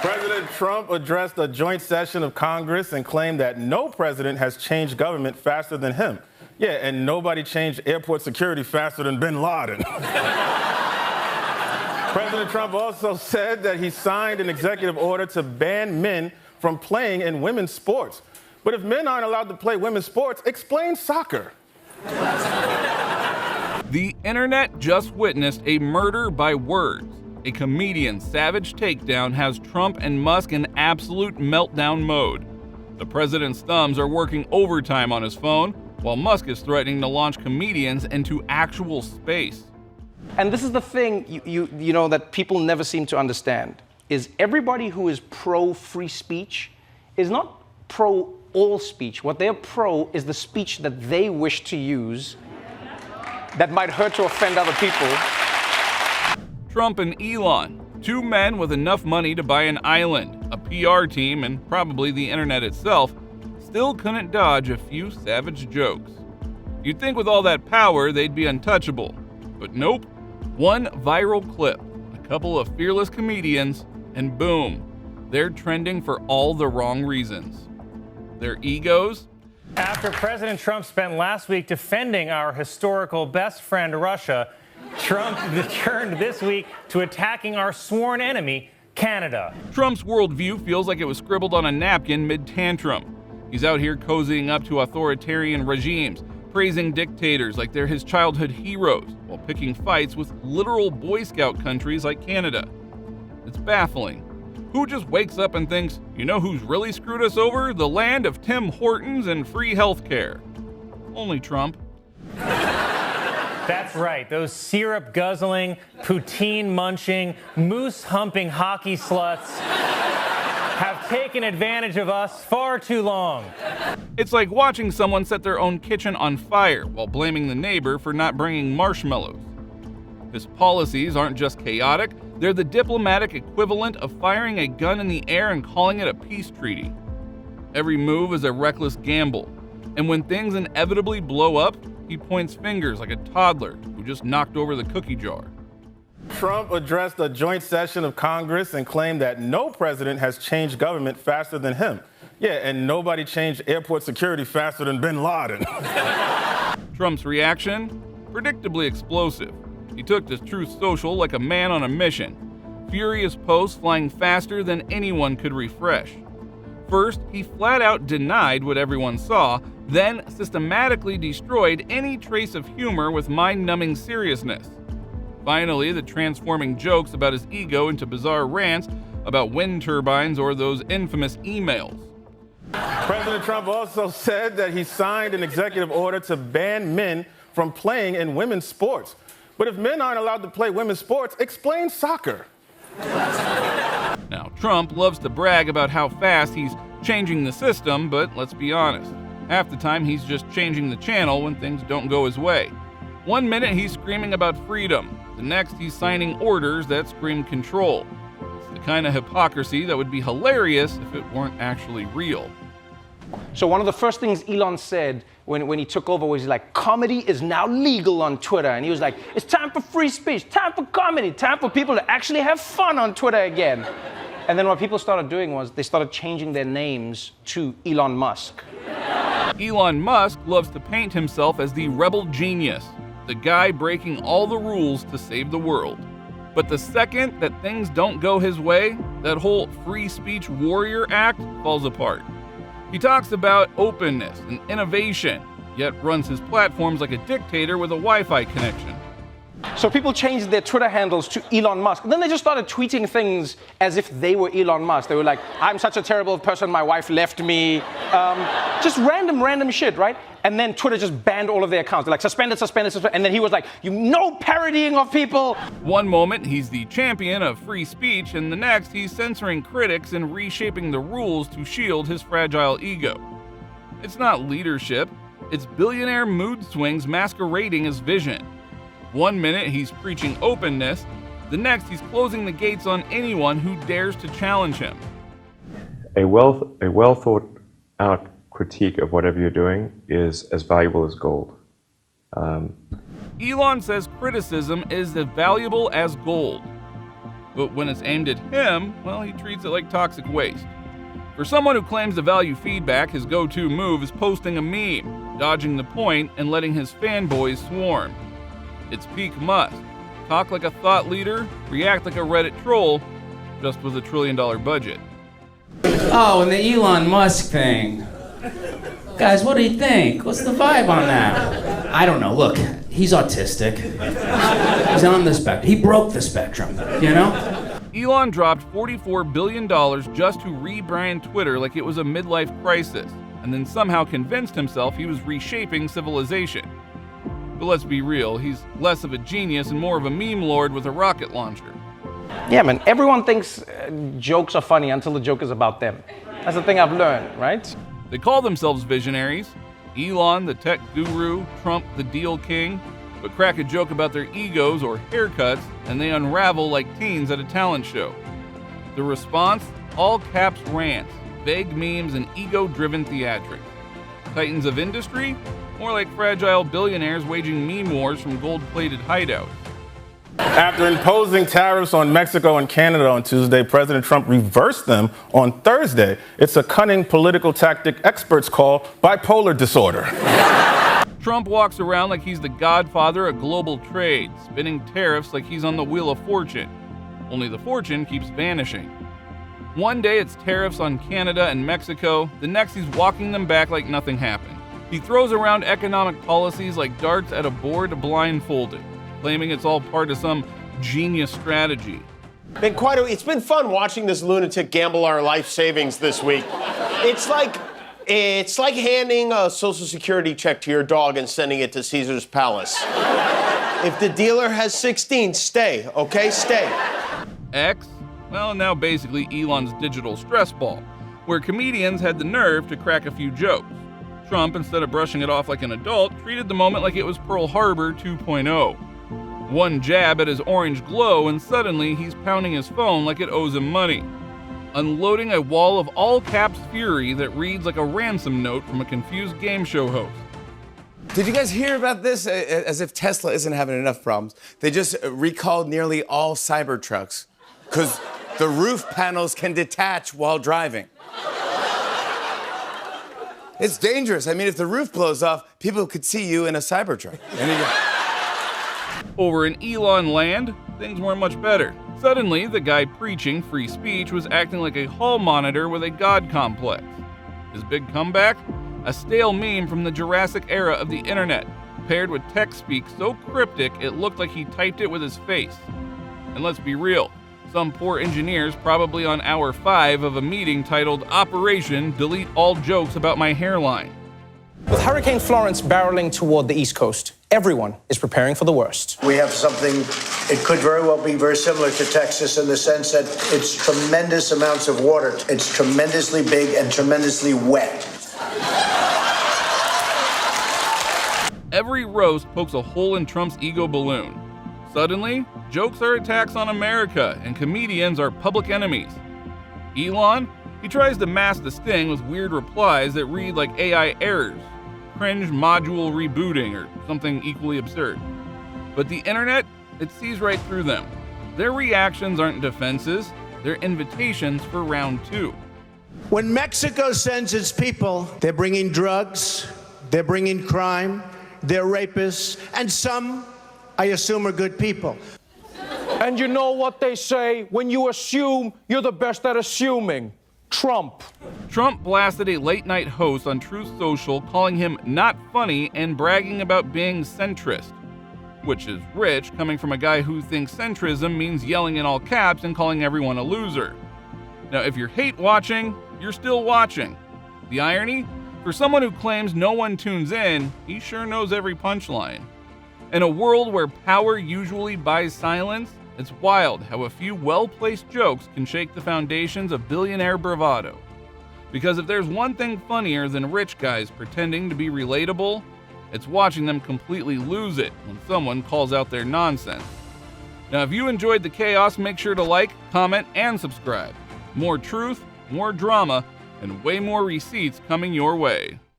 President Trump addressed a joint session of Congress and claimed that no president has changed government faster than him. Yeah, and nobody changed airport security faster than bin Laden. President Trump also said that he signed an executive order to ban men from playing in women's sports. But if men aren't allowed to play women's sports, explain soccer. The internet just witnessed a murder by words. A comedian's savage takedown has Trump and Musk in absolute meltdown mode. The president's thumbs are working overtime on his phone, while Musk is threatening to launch comedians into actual space. And this is the thing you know that people never seem to understand, is everybody who is pro-free speech is not pro all speech. What they're pro is the speech that they wish to use that might hurt to offend other people. Trump and Elon, two men with enough money to buy an island, a PR team, and probably the internet itself, still couldn't dodge a few savage jokes. You'd think with all that power they'd be untouchable, but nope. One viral clip, a couple of fearless comedians, and boom, they're trending for all the wrong reasons. Their egos? After President Trump spent last week defending our historical best friend, Russia, Trump turned this week to attacking our sworn enemy, Canada. Trump's worldview feels like it was scribbled on a napkin mid-tantrum. He's out here cozying up to authoritarian regimes, praising dictators like they're his childhood heroes, while picking fights with literal Boy Scout countries like Canada. It's baffling. Who just wakes up and thinks, you know who's really screwed us over? The land of Tim Hortons and free healthcare. Only Trump. That's right. Those syrup-guzzling, poutine-munching, moose-humping hockey sluts have taken advantage of us far too long. It's like watching someone set their own kitchen on fire while blaming the neighbor for not bringing marshmallows. His policies aren't just chaotic, they're the diplomatic equivalent of firing a gun in the air and calling it a peace treaty. Every move is a reckless gamble, and when things inevitably blow up, he points fingers like a toddler who just knocked over the cookie jar. Trump addressed a joint session of Congress and claimed that no president has changed government faster than him. Yeah, and nobody changed airport security faster than bin Laden. Trump's reaction? Predictably explosive. He took to Truth Social like a man on a mission. Furious posts flying faster than anyone could refresh. First, he flat out denied what everyone saw, then systematically destroyed any trace of humor with mind-numbing seriousness. Finally, the transforming jokes about his ego into bizarre rants about wind turbines or those infamous emails. President Trump also said that he signed an executive order to ban men from playing in women's sports. But if men aren't allowed to play women's sports, explain soccer. Now, Trump loves to brag about how fast he's changing the system, but let's be honest. Half the time he's just changing the channel when things don't go his way. One minute he's screaming about freedom, the next he's signing orders that scream control. It's the kind of hypocrisy that would be hilarious if it weren't actually real. So one of the first things Elon said when he took over was like, comedy is now legal on Twitter. And he was like, it's time for free speech, time for comedy, time for people to actually have fun on Twitter again. And then what people started doing was they started changing their names to Elon Musk. Elon Musk loves to paint himself as the rebel genius, the guy breaking all the rules to save the world. But the second that things don't go his way, that whole free speech warrior act falls apart. He talks about openness and innovation, yet runs his platforms like a dictator with a Wi-Fi connection. So people changed their Twitter handles to Elon Musk. And then they just started tweeting things as if they were Elon Musk. They were like, I'm such a terrible person, my wife left me. Just random shit, right? And then Twitter just banned all of their accounts. They're like, suspended. And then he was like, no parodying of people. One moment he's the champion of free speech, and the next he's censoring critics and reshaping the rules to shield his fragile ego. It's not leadership, it's billionaire mood swings masquerading as vision. One minute he's preaching openness, the next he's closing the gates on anyone who dares to challenge him. A well thought out critique of whatever you're doing is as valuable as gold. Elon says criticism is as valuable as gold. But when it's aimed at him, well, he treats it like toxic waste. For someone who claims to value feedback, his go-to move is posting a meme, dodging the point, and letting his fanboys swarm. It's peak Musk. Talk like a thought leader, react like a Reddit troll, just with $1 trillion budget. Oh, and the Elon Musk thing. Guys, what do you think? What's the vibe on that? I don't know. Look, he's autistic. He's on the spectrum. He broke the spectrum, you know? Elon dropped $44 billion just to rebrand Twitter like it was a midlife crisis, and then somehow convinced himself he was reshaping civilization. But let's be real, he's less of a genius and more of a meme lord with a rocket launcher. Yeah, man, everyone thinks jokes are funny until the joke is about them. That's the thing I've learned, right? They call themselves visionaries. Elon, the tech guru, Trump, the deal king, but crack a joke about their egos or haircuts, and they unravel like teens at a talent show. The response? All caps rants, vague memes, and ego-driven theatrics. Titans of industry? More like fragile billionaires waging meme wars from gold-plated hideouts. After imposing tariffs on Mexico and Canada on Tuesday, President Trump reversed them on Thursday. It's a cunning political tactic experts call bipolar disorder. Trump walks around like he's the godfather of global trade, spinning tariffs like he's on the wheel of fortune. Only the fortune keeps vanishing. One day it's tariffs on Canada and Mexico, the next he's walking them back like nothing happened. He throws around economic policies like darts at a board blindfolded, claiming it's all part of some genius strategy. It's been fun watching this lunatic gamble our life savings this week. It's like handing a Social Security check to your dog and sending it to Caesar's Palace. If the dealer has 16, stay, okay? Stay. X? Well, now basically Elon's digital stress ball, where comedians had the nerve to crack a few jokes. Trump, instead of brushing it off like an adult, treated the moment like it was Pearl Harbor 2.0. One jab at his orange glow and suddenly he's pounding his phone like it owes him money. Unloading a wall of all caps fury that reads like a ransom note from a confused game show host. Did you guys hear about this? As if Tesla isn't having enough problems. They just recalled nearly all Cybertrucks because the roof panels can detach while driving. It's dangerous. I mean, if the roof blows off, people could see you in a Cybertruck. Over in Elon land, things weren't much better. Suddenly, the guy preaching free speech was acting like a hall monitor with a god complex. His big comeback? A stale meme from the Jurassic era of the internet, paired with text speak so cryptic it looked like he typed it with his face. And let's be real, some poor engineers probably on hour 5 of a meeting titled Operation Delete All Jokes About My Hairline. With Hurricane Florence barreling toward the East Coast, everyone is preparing for the worst. We have something, it could very well be very similar to Texas in the sense that it's tremendous amounts of water. It's tremendously big and tremendously wet. Every roast pokes a hole in Trump's ego balloon. Suddenly, jokes are attacks on America and comedians are public enemies. Elon? He tries to mask the sting with weird replies that read like AI errors, cringe module rebooting, or something equally absurd. But the internet, it sees right through them. Their reactions aren't defenses, they're invitations for round 2. When Mexico sends its people, they're bringing drugs, they're bringing crime, they're rapists, and some, I assume, are good people. And you know what they say, when you assume, you're the best at assuming. Trump. Trump blasted a late-night host on Truth Social calling him not funny and bragging about being centrist, which is rich coming from a guy who thinks centrism means yelling in all caps and calling everyone a loser. Now, if you're hate watching, you're still watching. The irony? For someone who claims no one tunes in, he sure knows every punchline. In a world where power usually buys silence, it's wild how a few well-placed jokes can shake the foundations of billionaire bravado. Because if there's one thing funnier than rich guys pretending to be relatable, it's watching them completely lose it when someone calls out their nonsense. Now, if you enjoyed the chaos, make sure to like, comment, and subscribe. More truth, more drama, and way more receipts coming your way.